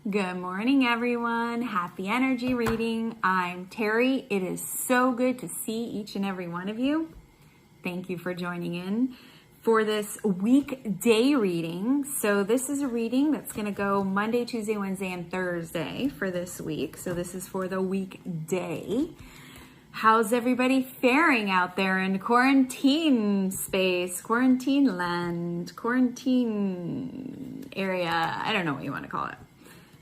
Good morning, everyone. Happy energy reading. I'm Terry. It is so good to see each and every one of you. Thank you for joining in for this weekday reading. So this is a reading that's going to go Monday, Tuesday, Wednesday, and Thursday for this week. So this is for the weekday. How's everybody faring out there in quarantine space, quarantine land, quarantine area? I don't know what you want to call it.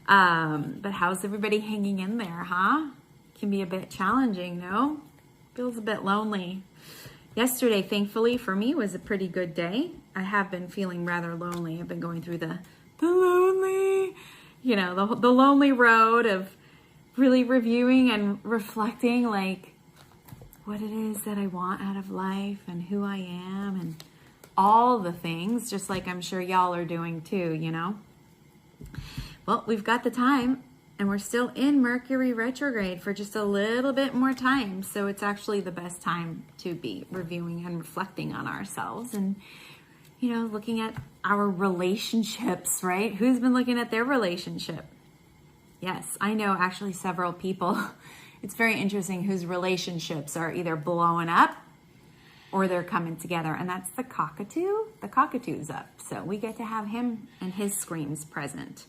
But how's everybody hanging in there, huh? Can be a bit challenging, no? Feels a bit lonely. Yesterday, thankfully, for me, was a pretty good day. I have been feeling rather lonely. I've been going through the lonely, the lonely road of really reviewing and reflecting, like, what it is that I want out of life and who I am and all the things, just like I'm sure y'all are doing too, Well, we've got the time and we're still in Mercury retrograde for just a little bit more time. So it's actually the best time to be reviewing and reflecting on ourselves and, looking at our relationships, right? Who's been looking at their relationship? Yes, I know actually several people. It's very interesting whose relationships are either blowing up or they're coming together. And that's the cockatoo. The cockatoo's up. So we get to have him and his screams present.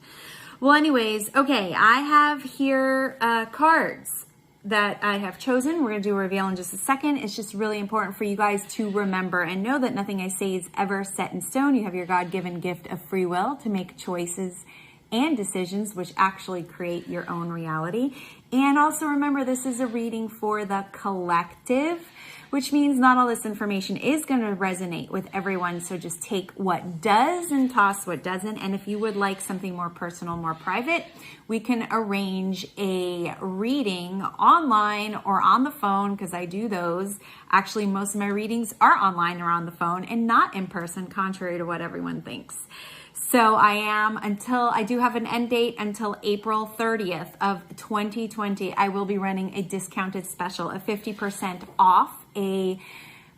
Well, anyways, okay, I have here cards that I have chosen. We're going to do a reveal in just a second. It's just really important for you guys to remember and know that nothing I say is ever set in stone. You have your God-given gift of free will to make choices and decisions which actually create your own reality. And also remember, this is a reading for the collective, which means not all this information is going to resonate with everyone. So just take what does and toss what doesn't. And if you would like something more personal, more private, we can arrange a reading online or on the phone, because I do those. Actually, most of my readings are online or on the phone and not in person, contrary to what everyone thinks. So I do have an end date until April 30th of 2020. I will be running a discounted special of 50% off a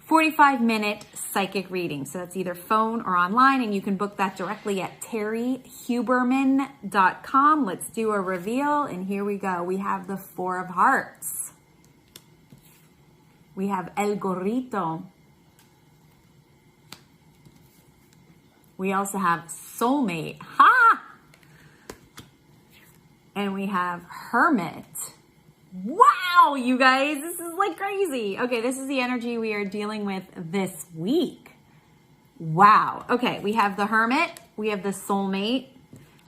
45-minute psychic reading. So that's either phone or online, and you can book that directly at terryhuberman.com. Let's do a reveal, and here we go. We have the Four of Hearts. We have El Gorrito. We also have Soulmate. Ha! And we have Hermit. Wow, you guys, this is like crazy. Okay, this is the energy we are dealing with this week. Wow. Okay, we have the Hermit, we have the Soulmate,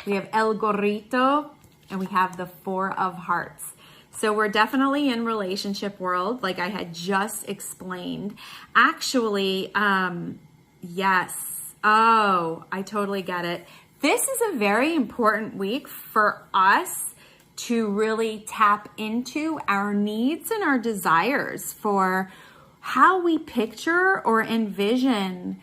we have El Gorrito, and we have the Four of Hearts. So we're definitely in relationship world, like I had just explained. Actually, yes. Oh, I totally get it. This is a very important week for us to really tap into our needs and our desires for how we picture or envision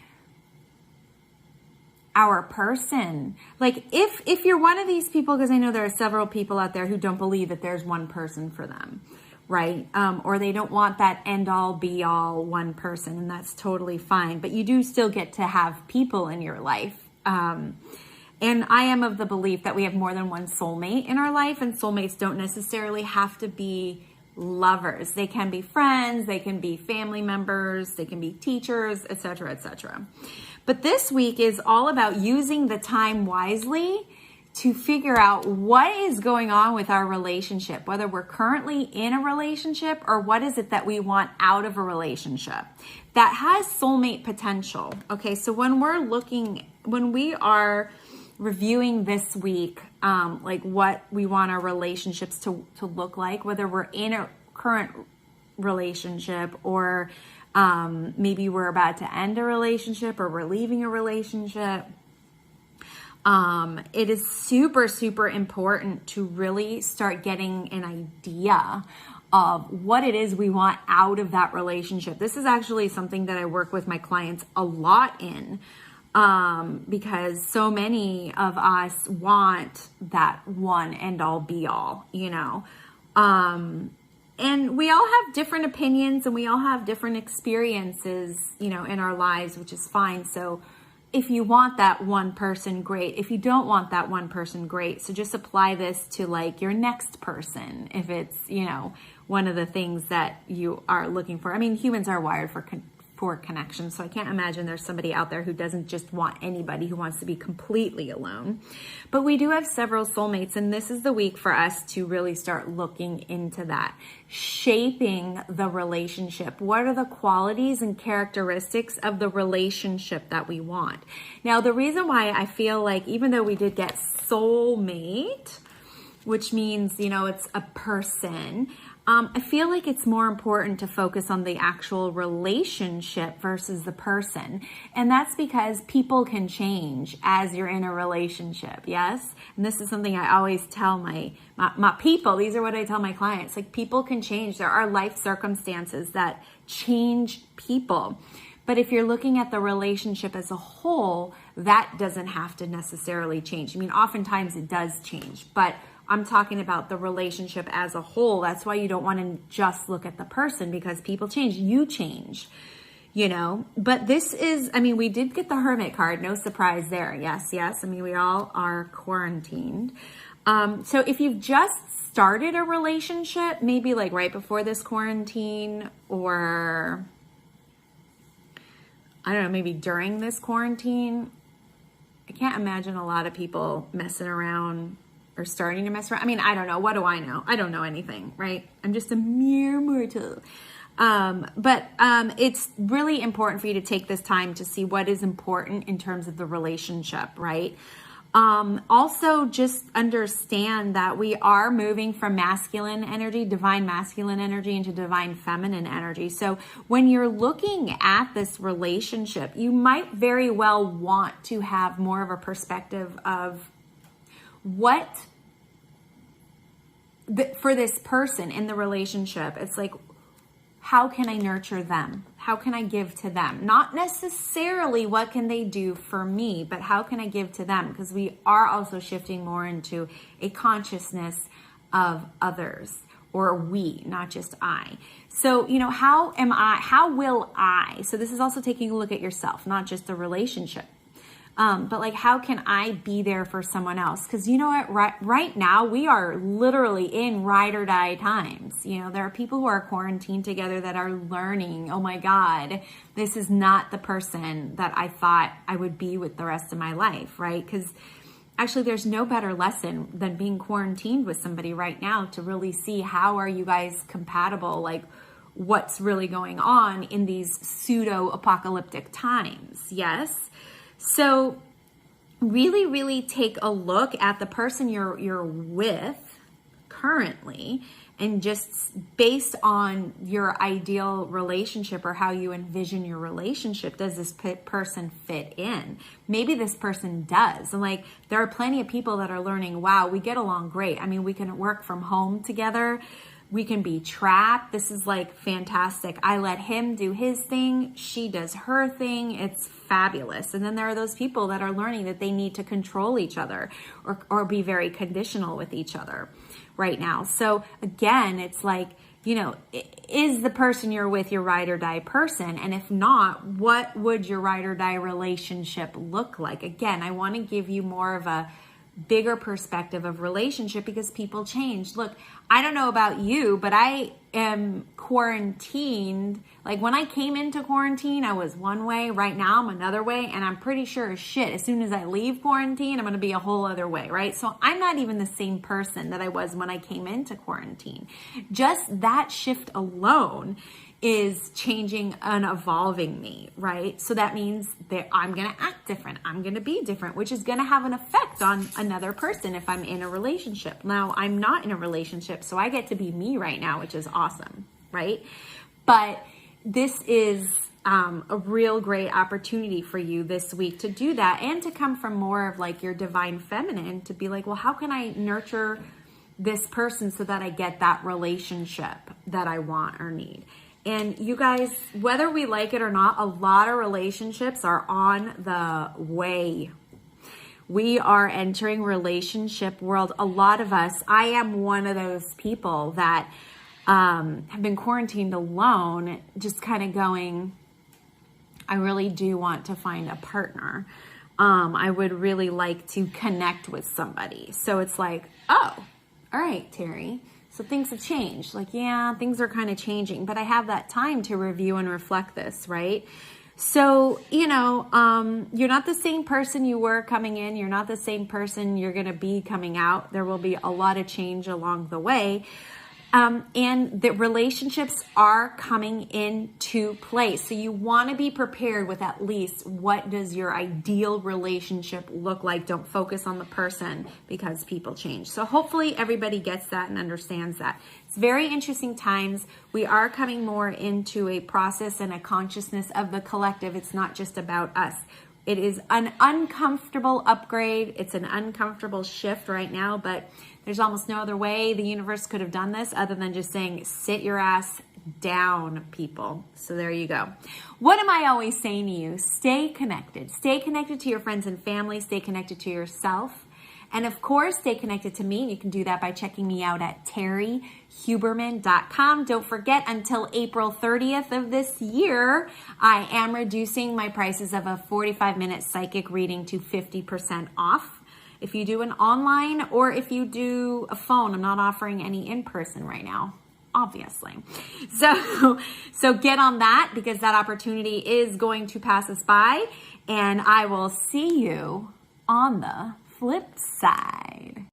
our person. Like if you're one of these people, because I know there are several people out there who don't believe that there's one person for them, right? Or they don't want that end all be all one person, and that's totally fine. But you do still get to have people in your life. And I am of the belief that we have more than one soulmate in our life, and soulmates don't necessarily have to be lovers. They can be friends, they can be family members, they can be teachers, etc., etc. But this week is all about using the time wisely to figure out what is going on with our relationship, whether we're currently in a relationship or what is it that we want out of a relationship that has soulmate potential. Okay, so when we are reviewing this week, like what we want our relationships to look like, whether we're in a current relationship or maybe we're about to end a relationship or we're leaving a relationship. It is super, super important to really start getting an idea of what it is we want out of that relationship. This is actually something that I work with my clients a lot in, because so many of us want that one end all be all, and we all have different opinions and we all have different experiences, in our lives, which is fine. So If you want that one person, great. If you don't want that one person, great. So just apply this to like your next person if it's, one of the things that you are looking for. I mean, humans are wired for connection. So I can't imagine there's somebody out there who doesn't just want anybody, who wants to be completely alone. But we do have several soulmates, and this is the week for us to really start looking into that, shaping the relationship. What are the qualities and characteristics of the relationship that we want? Now, the reason why I feel like, even though we did get soulmate, which means, it's a person, I feel like it's more important to focus on the actual relationship versus the person. And that's because people can change as you're in a relationship. Yes. And this is something I always tell my people. These are what I tell my clients. Like, people can change. There are life circumstances that change people. But if you're looking at the relationship as a whole, that doesn't have to necessarily change. I mean, oftentimes it does change, but I'm talking about the relationship as a whole. That's why you don't want to just look at the person, because people change. You change, But this is, we did get the Hermit card. No surprise there. Yes. We all are quarantined. So if you've just started a relationship, maybe like right before this quarantine, or I don't know, maybe during this quarantine, I can't imagine a lot of people messing around or starting to mess around. I don't know. What do I know? I don't know anything, right? I'm just a mere mortal. But it's really important for you to take this time to see what is important in terms of the relationship, right? Also, just understand that we are moving from masculine energy, divine masculine energy, into divine feminine energy. So when you're looking at this relationship, you might very well want to have more of a perspective of for this person in the relationship. It's like, how can I nurture them? How can I give to them? Not necessarily what can they do for me, but how can I give to them? Because we are also shifting more into a consciousness of others, or we, not just I. So, how will I? So this is also taking a look at yourself, not just the relationship. But like, how can I be there for someone else? Because you know what, right now we are literally in ride or die times. There are people who are quarantined together that are learning, oh my God, this is not the person that I thought I would be with the rest of my life, right? Because actually there's no better lesson than being quarantined with somebody right now to really see how are you guys compatible, like what's really going on in these pseudo-apocalyptic times, yes? So really, really take a look at the person you're with currently, and just based on your ideal relationship or how you envision your relationship, does this person fit in? Maybe this person does. And like, there are plenty of people that are learning, wow, we get along great. We can work from home together. We can be trapped. This is like fantastic. I let him do his thing. She does her thing. It's fabulous. And then there are those people that are learning that they need to control each other, or be very conditional with each other right now. So again, it's like, is the person you're with your ride or die person? And if not, what would your ride or die relationship look like? Again, I want to give you more of a bigger perspective of relationship, because people change. Look, I don't know about you, but I am quarantined. Like, when I came into quarantine, I was one way. Right now, I'm another way. And I'm pretty sure as shit, as soon as I leave quarantine, I'm going to be a whole other way, right? So I'm not even the same person that I was when I came into quarantine. Just that shift alone is changing and evolving me, right? So that means that I'm going to act different. I'm going to be different, which is going to have an effect on another person if I'm in a relationship. Now, I'm not in a relationship, so I get to be me right now, which is awesome, right? But this is a real great opportunity for you this week to do that, and to come from more of like your divine feminine, to be like, well, how can I nurture this person so that I get that relationship that I want or need? And you guys, whether we like it or not, a lot of relationships are on the way. We are entering relationship world. A lot of us, I am one of those people that have been quarantined alone, just kind of going, I really do want to find a partner. I would really like to connect with somebody. So it's like, oh, all right, Terry. So things have changed. Like, yeah, things are kind of changing, but I have that time to review and reflect this, right? So, you know, you're not the same person you were coming in. You're not the same person you're going to be coming out. There will be a lot of change along the way. And the relationships are coming into place. So you want to be prepared with at least what does your ideal relationship look like. Don't focus on the person because people change. So hopefully everybody gets that and understands that. It's very interesting times. We are coming more into a process and a consciousness of the collective. It's not just about us. It is an uncomfortable upgrade. It's an uncomfortable shift right now, but there's almost no other way the universe could have done this other than just saying, sit your ass down, people. So there you go. What am I always saying to you? Stay connected. Stay connected to your friends and family. Stay connected to yourself. And of course, stay connected to me. You can do that by checking me out at terryhuberman.com. Don't forget, until April 30th of this year, I am reducing my prices of a 45-minute psychic reading to 50% off. If you do an online or if you do a phone, I'm not offering any in-person right now, obviously. So get on that because that opportunity is going to pass us by. And I will see you on the flip side.